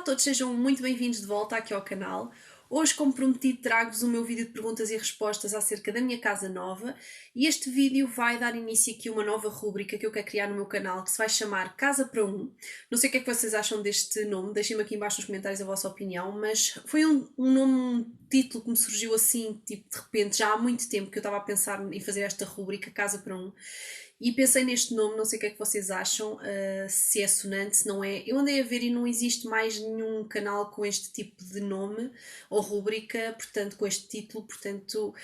todos, sejam muito bem-vindos de volta aqui ao canal. Hoje, como prometido, trago-vos o meu vídeo de perguntas e respostas acerca da minha casa nova e este vídeo vai dar início aqui a uma nova rúbrica que eu quero criar no meu canal que se vai chamar Casa para Um. Não sei o que é que vocês acham deste nome, deixem-me aqui embaixo nos comentários a vossa opinião, mas foi um nome, um título que me surgiu assim, tipo, de repente, já há muito tempo que eu estava a pensar em fazer esta rúbrica Casa para Um. E pensei neste nome, não sei o que é que vocês acham, se é sonante, se não é. Eu andei a ver e não existe mais nenhum canal com este tipo de nome ou rúbrica, portanto, com este título, portanto,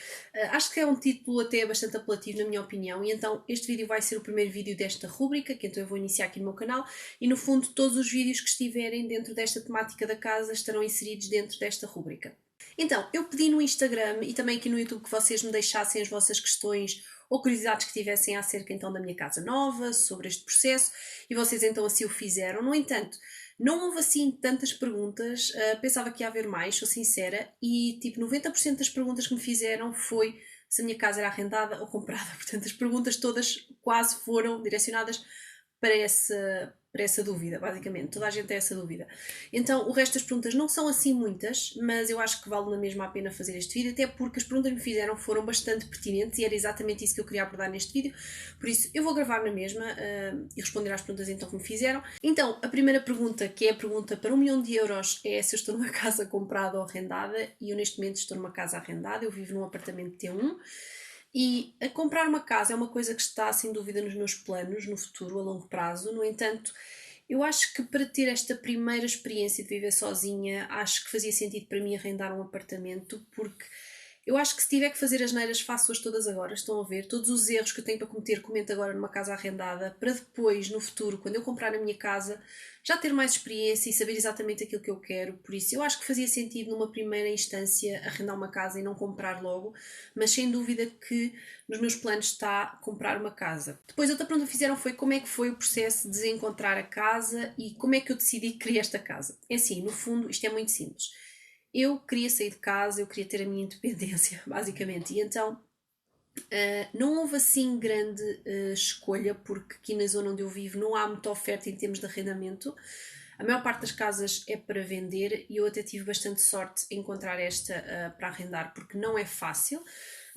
acho que é um título até bastante apelativo na minha opinião, e então este vídeo vai ser o primeiro vídeo desta rúbrica, que então eu vou iniciar aqui no meu canal, e no fundo todos os vídeos que estiverem dentro desta temática da casa estarão inseridos dentro desta rúbrica. Então, eu pedi no Instagram e também aqui no YouTube que vocês me deixassem as vossas questões ou curiosidades que tivessem acerca então da minha casa nova, sobre este processo, e vocês então assim o fizeram. No entanto, não houve assim tantas perguntas, pensava que ia haver mais, sou sincera, e tipo 90% das perguntas que me fizeram foi se a minha casa era arrendada ou comprada. Portanto, as perguntas todas quase foram direcionadas para essa dúvida, basicamente. Toda a gente tem essa dúvida. Então, o resto das perguntas não são assim muitas, mas eu acho que vale na mesma a pena fazer este vídeo, até porque as perguntas que me fizeram foram bastante pertinentes e era exatamente isso que eu queria abordar neste vídeo. Por isso, eu vou gravar na mesma e responder às perguntas então que me fizeram. Então, a primeira pergunta, que é a pergunta para 1 milhão de euros, é se eu estou numa casa comprada ou arrendada, e eu neste momento estou numa casa arrendada, eu vivo num apartamento T1. E a comprar uma casa é uma coisa que está, sem dúvida, nos meus planos, no futuro, a longo prazo. No entanto, eu acho que para ter esta primeira experiência de viver sozinha, acho que fazia sentido para mim arrendar um apartamento, porque eu acho que se tiver que fazer as neiras, faço-as todas agora. Estão a ver? Todos os erros que eu tenho para cometer, comento agora numa casa arrendada, para depois, no futuro, quando eu comprar a minha casa, já ter mais experiência e saber exatamente aquilo que eu quero. Por isso, eu acho que fazia sentido, numa primeira instância, arrendar uma casa e não comprar logo, mas sem dúvida que nos meus planos está comprar uma casa. Depois, outra pergunta que fizeram foi como é que foi o processo de encontrar a casa e como é que eu decidi que queria esta casa. É assim, no fundo, isto é muito simples. Eu queria sair de casa, eu queria ter a minha independência, basicamente. E então não houve assim grande escolha, porque aqui na zona onde eu vivo não há muita oferta em termos de arrendamento. A maior parte das casas é para vender e eu até tive bastante sorte em encontrar esta para arrendar, porque não é fácil.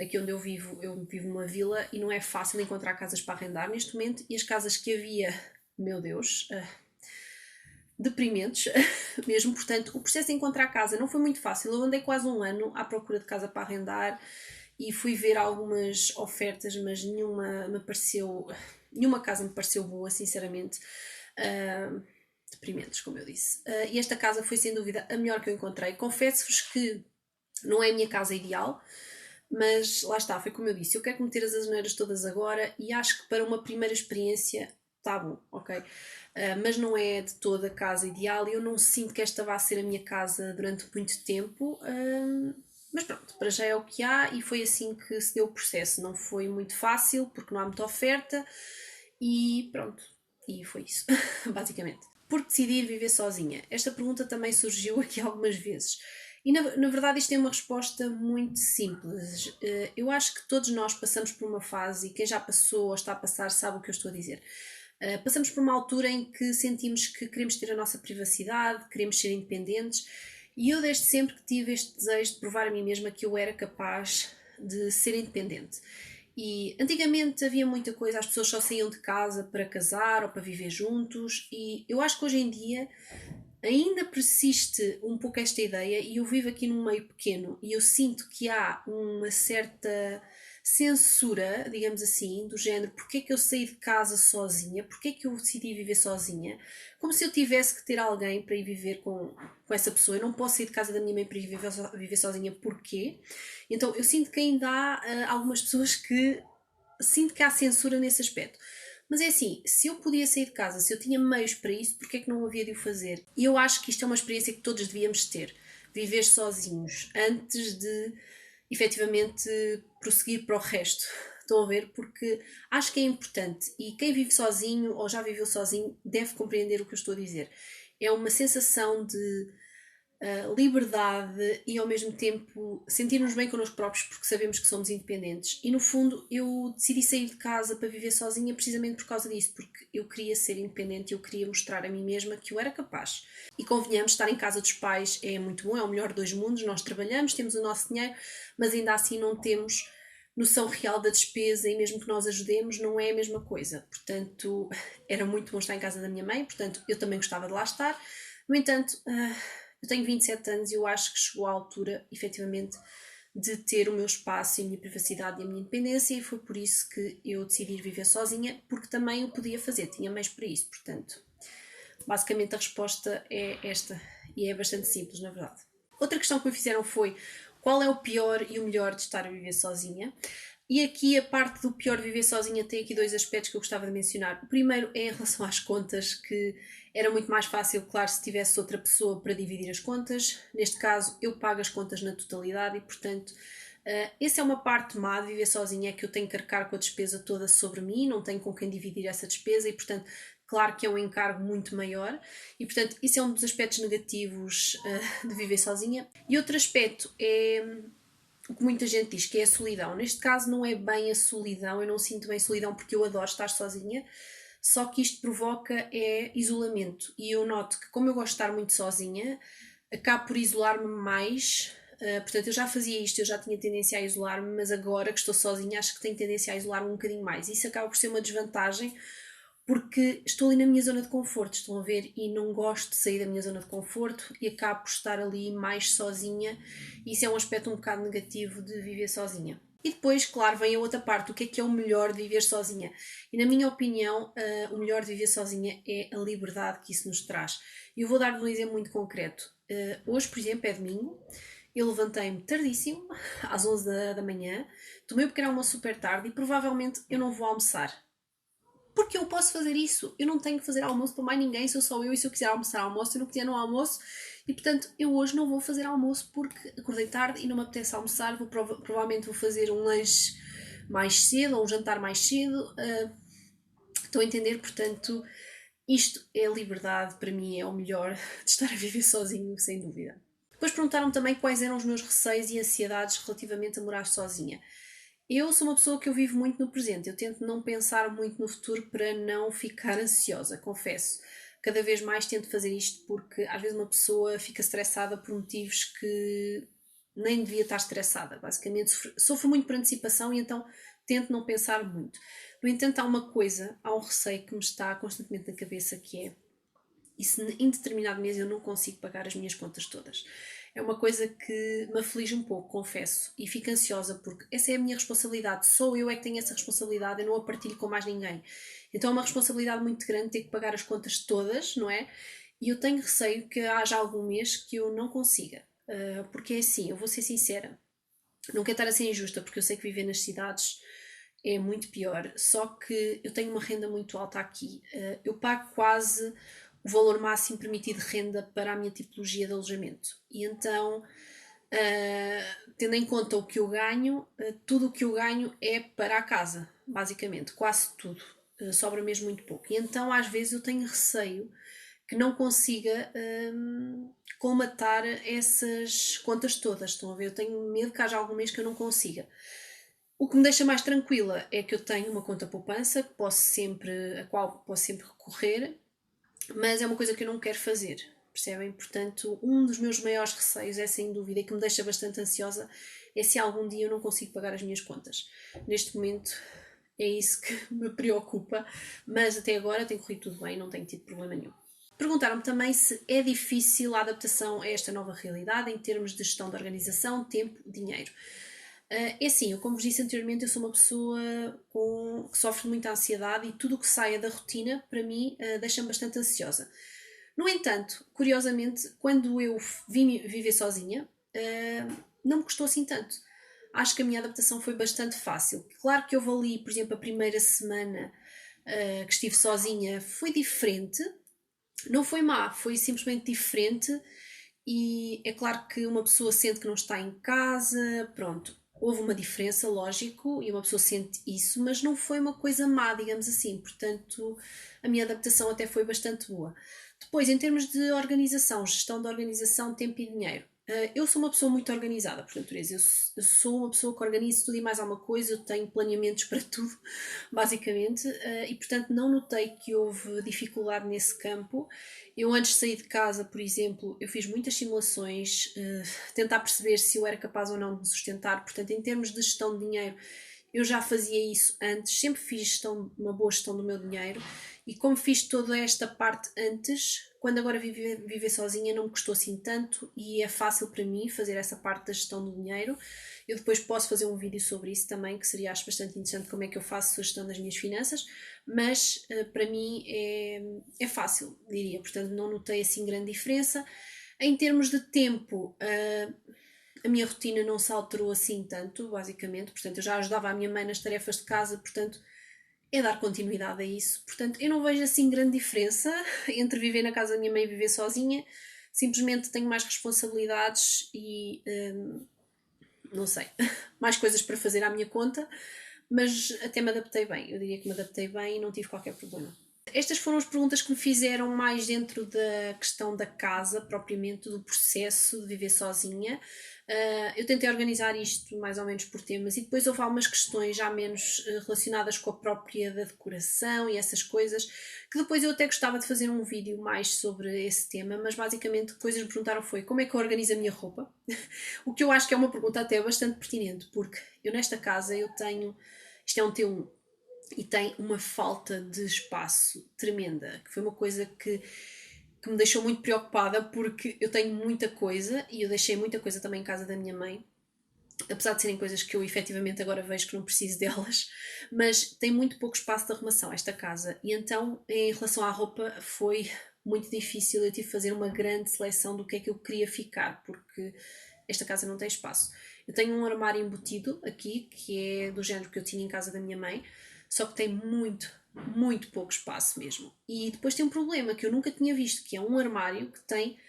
Aqui onde eu vivo numa vila e não é fácil encontrar casas para arrendar neste momento, e as casas que havia, meu Deus, deprimentes mesmo. Portanto, o processo de encontrar casa não foi muito fácil. Eu andei quase um ano à procura de casa para arrendar e fui ver algumas ofertas, mas nenhuma casa me pareceu boa, sinceramente. Deprimentes, como eu disse. E esta casa foi sem dúvida a melhor que eu encontrei. Confesso-vos que não é a minha casa ideal, mas lá está, foi como eu disse, eu quero meter as asneiras todas agora e acho que para uma primeira experiência está bom, ok? Mas não é de toda a casa ideal e eu não sinto que esta vá ser a minha casa durante muito tempo, mas pronto, para já é o que há e foi assim que se deu o processo. Não foi muito fácil porque não há muita oferta e pronto, e foi isso, basicamente. Por que decidir viver sozinha? Esta pergunta também surgiu aqui algumas vezes. E na verdade isto tem uma resposta muito simples. Eu acho que todos nós passamos por uma fase, e quem já passou ou está a passar sabe o que eu estou a dizer. Passamos por uma altura em que sentimos que queremos ter a nossa privacidade, queremos ser independentes, e eu desde sempre que tive este desejo de provar a mim mesma que eu era capaz de ser independente. E antigamente havia muita coisa, as pessoas só saíam de casa para casar ou para viver juntos, e eu acho que hoje em dia ainda persiste um pouco esta ideia, e eu vivo aqui num meio pequeno e eu sinto que há uma certa censura, digamos assim, do género: porque é que eu saí de casa sozinha, porque é que eu decidi viver sozinha, como se eu tivesse que ter alguém para ir viver com essa pessoa. Eu não posso sair de casa da minha mãe para ir viver sozinha, porquê? Então eu sinto que ainda há algumas pessoas que sinto que há censura nesse aspecto. Mas é assim, se eu podia sair de casa, se eu tinha meios para isso, porque é que não havia de o fazer? E eu acho que isto é uma experiência que todos devíamos ter. Viver sozinhos, antes de efetivamente prosseguir para o resto. Estão a ver? Porque acho que é importante, e quem vive sozinho ou já viveu sozinho deve compreender o que eu estou a dizer. É uma sensação de liberdade e ao mesmo tempo sentir-nos bem connosco próprios porque sabemos que somos independentes. E no fundo eu decidi sair de casa para viver sozinha precisamente por causa disso, porque eu queria ser independente, eu queria mostrar a mim mesma que eu era capaz. E convenhamos, estar em casa dos pais é muito bom, é o melhor dos mundos, nós trabalhamos, temos o nosso dinheiro, mas ainda assim não temos noção real da despesa e mesmo que nós ajudemos não é a mesma coisa. Portanto, era muito bom estar em casa da minha mãe, portanto eu também gostava de lá estar. No entanto, eu tenho 27 anos e eu acho que chegou à altura, efetivamente, de ter o meu espaço e a minha privacidade e a minha independência, e foi por isso que eu decidi viver sozinha, porque também o podia fazer, tinha meios para isso. Portanto, basicamente a resposta é esta, e é bastante simples, na verdade. Outra questão que me fizeram foi: qual é o pior e o melhor de estar a viver sozinha? E aqui a parte do pior de viver sozinha tem aqui dois aspectos que eu gostava de mencionar. O primeiro é em relação às contas, que era muito mais fácil, claro, se tivesse outra pessoa para dividir as contas. Neste caso, eu pago as contas na totalidade e, portanto, essa é uma parte má de viver sozinha, é que eu tenho que arcar com a despesa toda sobre mim, não tenho com quem dividir essa despesa e, portanto, claro que é um encargo muito maior e, portanto, isso é um dos aspectos negativos de viver sozinha. E outro aspecto é o que muita gente diz, que é a solidão. Neste caso não é bem a solidão, eu não sinto bem solidão porque eu adoro estar sozinha, só que isto provoca é isolamento. E eu noto que como eu gosto de estar muito sozinha, acabo por isolar-me mais. Portanto, eu já fazia isto, eu já tinha tendência a isolar-me, mas agora que estou sozinha acho que tenho tendência a isolar-me um bocadinho mais. Isso acaba por ser uma desvantagem, porque estou ali na minha zona de conforto, estão a ver, e não gosto de sair da minha zona de conforto e acabo por estar ali mais sozinha, e isso é um aspecto um bocado negativo de viver sozinha. E depois, claro, vem a outra parte, o que é o melhor de viver sozinha? E na minha opinião, o melhor de viver sozinha é a liberdade que isso nos traz. E eu vou dar-vos um exemplo muito concreto. Hoje, por exemplo, é domingo, eu levantei-me tardíssimo, às 11 da manhã, tomei o pequeno almoço super tarde e provavelmente eu não vou almoçar. Porque eu posso fazer isso. Eu não tenho que fazer almoço para mais ninguém, sou só eu, e se eu quiser almoçar, almoço, se eu não quiser, não almoço. E portanto, eu hoje não vou fazer almoço porque acordei tarde e não me apetece almoçar. Provavelmente vou fazer um lanche mais cedo ou um jantar mais cedo. Estão a entender? Portanto, isto é a liberdade, para mim é o melhor de estar a viver sozinho, sem dúvida. Depois perguntaram também quais eram os meus receios e ansiedades relativamente a morar sozinha. Eu sou uma pessoa que eu vivo muito no presente, eu tento não pensar muito no futuro para não ficar ansiosa, confesso. Cada vez mais tento fazer isto porque às vezes uma pessoa fica estressada por motivos que nem devia estar estressada. Basicamente, sofro muito por antecipação e então tento não pensar muito. No entanto, há um receio que me está constantemente na cabeça, que é: e se em determinado mês eu não consigo pagar as minhas contas todas? É uma coisa que me aflige um pouco, confesso, e fico ansiosa porque essa é a minha responsabilidade, sou eu é que tenho essa responsabilidade, eu não a partilho com mais ninguém. Então é uma responsabilidade muito grande ter que pagar as contas todas, não é? E eu tenho receio que haja algum mês que eu não consiga, porque é assim, eu vou ser sincera, não quero estar a ser injusta, porque eu sei que viver nas cidades é muito pior, só que eu tenho uma renda muito alta aqui. Eu pago quase o valor máximo permitido de renda para a minha tipologia de alojamento. E então, tendo em conta o que eu ganho, tudo o que eu ganho é para a casa, basicamente, quase tudo. Sobra mesmo muito pouco. E então, às vezes, eu tenho receio que não consiga colmatar essas contas todas. Estão a ver? Eu tenho medo que haja algum mês que eu não consiga. O que me deixa mais tranquila é que eu tenho uma conta poupança a qual posso sempre recorrer, mas é uma coisa que eu não quero fazer, percebem? Portanto, um dos meus maiores receios é, sem dúvida, e que me deixa bastante ansiosa, é se algum dia eu não consigo pagar as minhas contas. Neste momento é isso que me preocupa, mas até agora tem corrido tudo bem, não tenho tido problema nenhum. Perguntaram-me também se é difícil a adaptação a esta nova realidade em termos de gestão de organização, tempo, dinheiro. É assim, eu como vos disse anteriormente, eu sou uma pessoa que sofre de muita ansiedade e tudo o que saia da rotina, para mim, deixa-me bastante ansiosa. No entanto, curiosamente, quando eu vim viver sozinha, não me custou assim tanto. Acho que a minha adaptação foi bastante fácil. Claro que houve ali, por exemplo, a primeira semana que estive sozinha foi diferente, não foi má, foi simplesmente diferente. E é claro que uma pessoa sente que não está em casa, pronto, houve uma diferença, lógico, e uma pessoa sente isso, mas não foi uma coisa má, digamos assim, portanto a minha adaptação até foi bastante boa. Depois, em termos de organização, gestão de organização, tempo e dinheiro. Eu sou uma pessoa muito organizada, por natureza. Eu sou uma pessoa que organiza tudo e mais alguma coisa, eu tenho planeamentos para tudo, basicamente, e portanto não notei que houve dificuldade nesse campo. Eu antes de sair de casa, por exemplo, eu fiz muitas simulações, tentar perceber se eu era capaz ou não de me sustentar. Portanto, em termos de gestão de dinheiro, eu já fazia isso antes, sempre fiz uma boa gestão do meu dinheiro e como fiz toda esta parte antes, quando agora viver sozinha não me custou assim tanto e é fácil para mim fazer essa parte da gestão do dinheiro. Eu depois posso fazer um vídeo sobre isso também, que seria acho bastante interessante como é que eu faço a gestão das minhas finanças, mas para mim é fácil, diria, portanto não notei assim grande diferença. Em termos de tempo, a minha rotina não se alterou assim tanto, basicamente, portanto eu já ajudava a minha mãe nas tarefas de casa, portanto é dar continuidade a isso. Portanto, eu não vejo assim grande diferença entre viver na casa da minha mãe e viver sozinha, simplesmente tenho mais responsabilidades e não sei, mais coisas para fazer à minha conta, mas até me adaptei bem, eu diria que me adaptei bem e não tive qualquer problema. Estas foram as perguntas que me fizeram mais dentro da questão da casa, propriamente do processo de viver sozinha. Eu tentei organizar isto mais ou menos por temas e depois houve algumas questões já menos relacionadas com a própria da decoração e essas coisas, que depois eu até gostava de fazer um vídeo mais sobre esse tema, mas basicamente coisas me perguntaram foi como é que eu organizo a minha roupa, o que eu acho que é uma pergunta até bastante pertinente, porque eu nesta casa eu tenho, isto é um T1, e tem uma falta de espaço tremenda, que foi uma coisa que me deixou muito preocupada porque eu tenho muita coisa e eu deixei muita coisa também em casa da minha mãe, apesar de serem coisas que eu efetivamente agora vejo que não preciso delas, mas tem muito pouco espaço de arrumação esta casa e então em relação à roupa foi muito difícil, eu tive de fazer uma grande seleção do que é que eu queria ficar, porque esta casa não tem espaço. Eu tenho um armário embutido aqui, que é do género que eu tinha em casa da minha mãe, só que tem muito pouco espaço mesmo. E depois tem um problema que eu nunca tinha visto, que é um armário que tem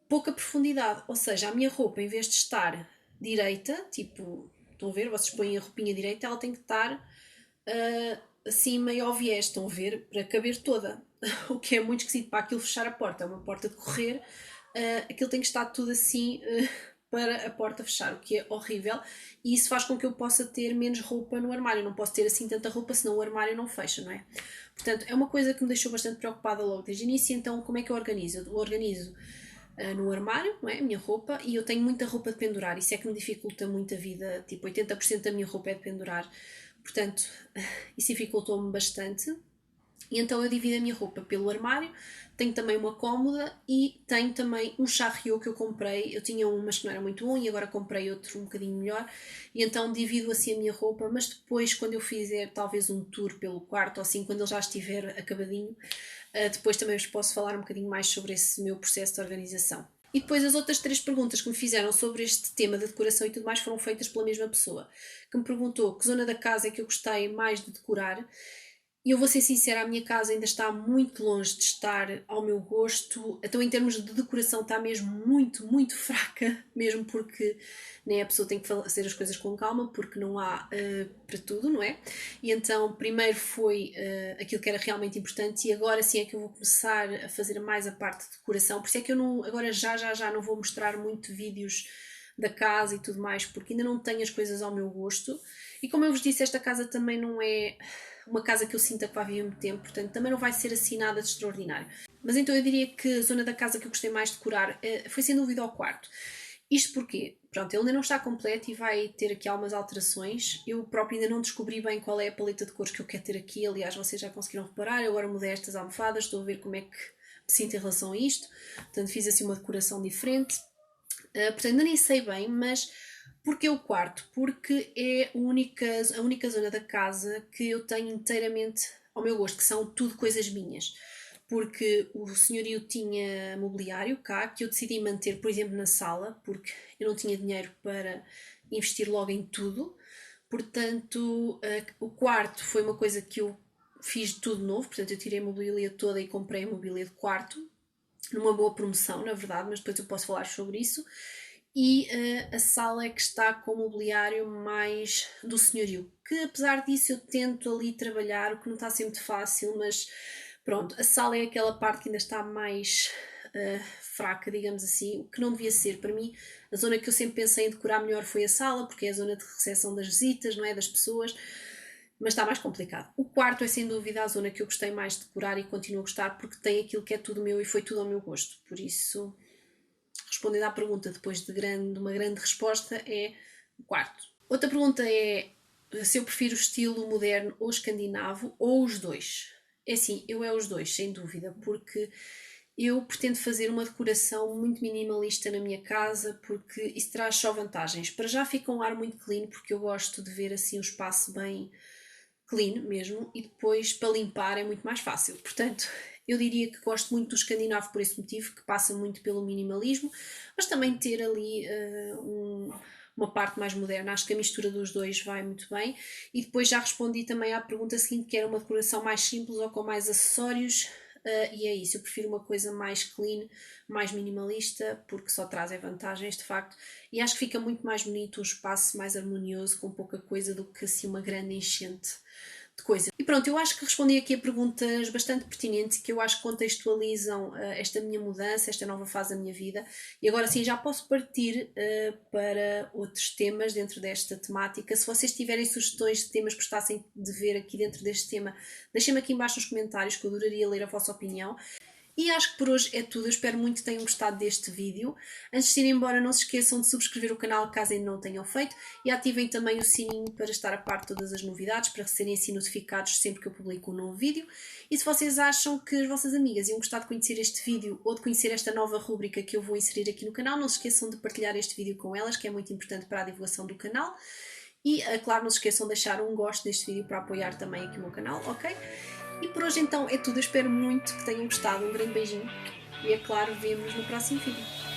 pouca profundidade, ou seja, a minha roupa, em vez de estar direita, tipo, estão a ver, vocês põem a roupinha direita, ela tem que estar assim meio ao viés, estão a ver, para caber toda, o que é muito esquisito para aquilo fechar a porta, é uma porta de correr, aquilo tem que estar tudo assim para a porta fechar, o que é horrível, e isso faz com que eu possa ter menos roupa no armário, eu não posso ter assim tanta roupa, senão o armário não fecha, não é? Portanto, é uma coisa que me deixou bastante preocupada logo desde o início, então como é que eu organizo? Eu organizo no armário, não é? A minha roupa, e eu tenho muita roupa de pendurar, isso é que me dificulta muito a vida, tipo 80% da minha roupa é de pendurar, portanto, isso dificultou-me bastante. E então eu divido a minha roupa pelo armário, tenho também uma cómoda e tenho também um charriot que eu comprei. Eu tinha um, mas que não era muito bom e agora comprei outro um bocadinho melhor. E então divido assim a minha roupa, mas depois, quando eu fizer talvez um tour pelo quarto, ou assim, quando ele já estiver acabadinho, depois também vos posso falar um bocadinho mais sobre esse meu processo de organização. E depois as outras três perguntas que me fizeram sobre este tema da decoração e tudo mais foram feitas pela mesma pessoa, que me perguntou que zona da casa é que eu gostei mais de decorar. E eu vou ser sincera, a minha casa ainda está muito longe de estar ao meu gosto. Então, em termos de decoração, está mesmo muito fraca, mesmo porque né, a pessoa tem que fazer as coisas com calma, porque não há para tudo, não é? E então, primeiro foi aquilo que era realmente importante, e agora sim é que eu vou começar a fazer mais a parte de decoração. Por isso é que eu não, agora já não vou mostrar muito vídeos da casa e tudo mais, porque ainda não tenho as coisas ao meu gosto. E como eu vos disse, esta casa também não é uma casa que eu sinta que vai vir muito tempo, portanto também não vai ser assim nada de extraordinário. Mas então eu diria que a zona da casa que eu gostei mais de decorar foi sem dúvida ao quarto. Isto porque, pronto, ele ainda não está completo e vai ter aqui algumas alterações. Eu próprio ainda não descobri bem qual é a paleta de cores que eu quero ter aqui, aliás, vocês já conseguiram reparar, eu agora mudei estas almofadas, estou a ver como é que me sinto em relação a isto, portanto fiz assim uma decoração diferente. Portanto, ainda nem sei bem, mas porque o quarto? Porque é a única zona da casa que eu tenho inteiramente ao meu gosto, que são tudo coisas minhas. Porque o senhorio tinha mobiliário cá, que eu decidi manter, por exemplo, na sala, porque eu não tinha dinheiro para investir logo em tudo. Portanto, o quarto foi uma coisa que eu fiz tudo novo, portanto, eu tirei a mobília toda e comprei a mobília de quarto, numa boa promoção, na verdade, mas depois eu posso falar sobre isso. E a sala é que está com o mobiliário mais do senhorio, que apesar disso eu tento ali trabalhar, o que não está a ser muito fácil, mas Pronto, a sala é aquela parte que ainda está mais fraca, digamos assim, o que não devia ser. Para mim, a zona que eu sempre pensei em decorar melhor foi a sala, porque é a zona de recepção das visitas, não é? Das pessoas, mas está mais complicado. O quarto é sem dúvida a zona que eu gostei mais de decorar e continuo a gostar, porque tem aquilo que é tudo meu e foi tudo ao meu gosto. Por isso, respondendo à pergunta depois de uma grande resposta, é o quarto. Outra pergunta é se eu prefiro o estilo moderno ou escandinavo, ou os dois. É assim, eu é os dois, sem dúvida, porque eu pretendo fazer uma decoração muito minimalista na minha casa, porque isso traz só vantagens. Para já fica um ar muito clean, porque eu gosto de ver assim o espaço bem clean mesmo, e depois para limpar é muito mais fácil. Portanto, eu diria que gosto muito do escandinavo por esse motivo, que passa muito pelo minimalismo, mas também ter ali uma parte mais moderna. Acho que a mistura dos dois vai muito bem. E depois já respondi também à pergunta seguinte, que era uma decoração mais simples ou com mais acessórios. E é isso, eu prefiro uma coisa mais clean, mais minimalista, porque só traz vantagens de facto, e acho que fica muito mais bonito, um espaço mais harmonioso, com pouca coisa, do que assim uma grande enchente de coisas. E pronto, eu acho que respondi aqui a perguntas bastante pertinentes, que eu acho que contextualizam esta minha mudança, esta nova fase da minha vida, e agora sim já posso partir para outros temas dentro desta temática. Se vocês tiverem sugestões de temas que gostassem de ver aqui dentro deste tema, deixem-me aqui embaixo nos comentários, que eu adoraria ler a vossa opinião. E acho que por hoje é tudo, eu espero muito que tenham gostado deste vídeo. Antes de ir embora, não se esqueçam de subscrever o canal caso ainda não o tenham feito, e ativem também o sininho para estar a par de todas as novidades, para serem assim notificados sempre que eu publico um novo vídeo. E se vocês acham que as vossas amigas iam gostar de conhecer este vídeo ou de conhecer esta nova rúbrica que eu vou inserir aqui no canal, não se esqueçam de partilhar este vídeo com elas, que é muito importante para a divulgação do canal. E, claro, não se esqueçam de deixar um gosto neste vídeo para apoiar também aqui o meu canal, ok? E por hoje então é tudo, eu espero muito que tenham gostado, um grande beijinho e é claro, vemo-nos no próximo vídeo.